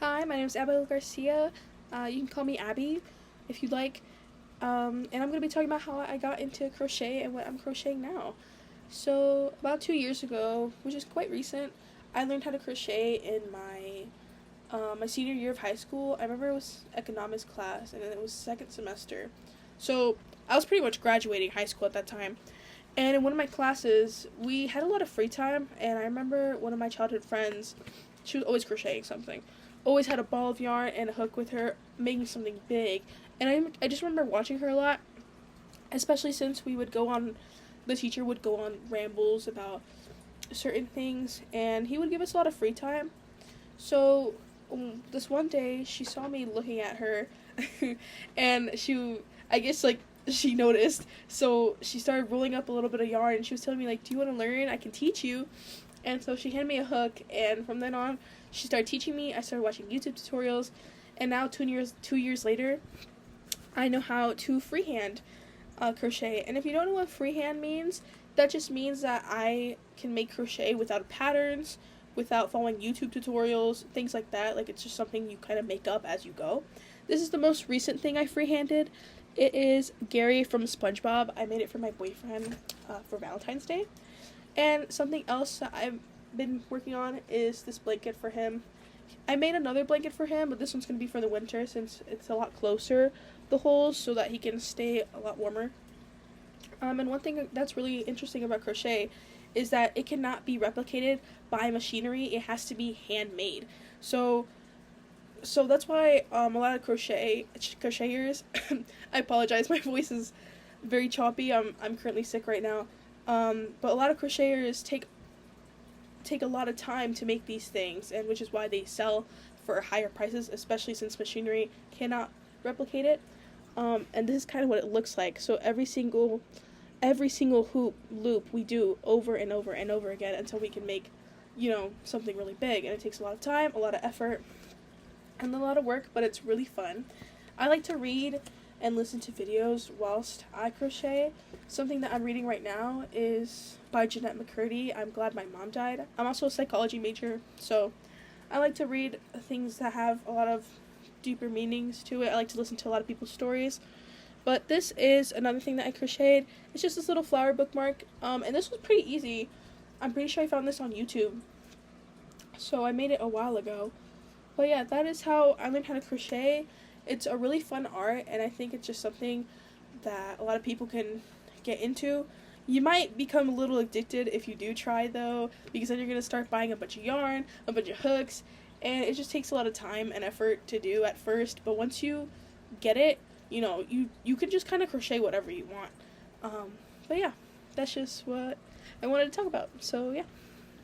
Hi, my name is Abigail Garcia. You can call me Abby if you'd like. And I'm going to be talking about how I got into crochet and what I'm crocheting now. So, about 2 years ago, which is quite recent, I learned how to crochet in my senior year of high school. I remember it was economics class, and then it was second semester. So, I was pretty much graduating high school at that time. And in one of my classes, we had a lot of free time, and I remember one of my childhood friends, she was always crocheting something. Always had a ball of yarn and a hook with her, making something big. And I just remember watching her a lot, especially since the teacher would go on rambles about certain things, and he would give us a lot of free time. So, this one day, she saw me looking at her, and I guess, she noticed, so she started rolling up a little bit of yarn, and she was telling me, do you want to learn? I can teach you. And so she handed me a hook, and from then on, she started teaching me. I started watching YouTube tutorials, and now 2 years later, I know how to freehand crochet. And if you don't know what freehand means, that just means that I can make crochet without patterns, without following YouTube tutorials, things like that. It's just something you kind of make up as you go. This is the most recent thing I freehanded. It is Gary from SpongeBob. I made it for my boyfriend for Valentine's Day. And something else that I've been working on is this blanket for him. I made another blanket for him, but this one's going to be for the winter since it's a lot closer, the holes, so that he can stay a lot warmer. And one thing that's really interesting about crochet is that it cannot be replicated by machinery. It has to be handmade. So that's why a lot of crocheters, I apologize, my voice is very choppy. I'm currently sick right now. But a lot of crocheters take a lot of time to make these things, and which is why they sell for higher prices, especially since machinery cannot replicate it. And this is kind of what it looks like. So every single loop we do over and over and over again until we can make, something really big. And it takes a lot of time, a lot of effort, and a lot of work, but it's really fun. I like to read and listen to videos whilst I crochet. Something that I'm reading right now is by Jeanette McCurdy, I'm Glad My Mom Died. I'm also a psychology major, so I like to read things that have a lot of deeper meanings to it. I like to listen to a lot of people's stories. But this is another thing that I crocheted. It's just this little flower bookmark, and this was pretty easy. I'm pretty sure I found this on YouTube, so I made it a while ago. But yeah, that is how I learned how to crochet. It's a really fun art, and I think it's just something that a lot of people can get into. You might become a little addicted if you do try, though, because then you're going to start buying a bunch of yarn, a bunch of hooks, and it just takes a lot of time and effort to do at first. But once you get it, you can just kind of crochet whatever you want. But yeah, that's just what I wanted to talk about. So yeah.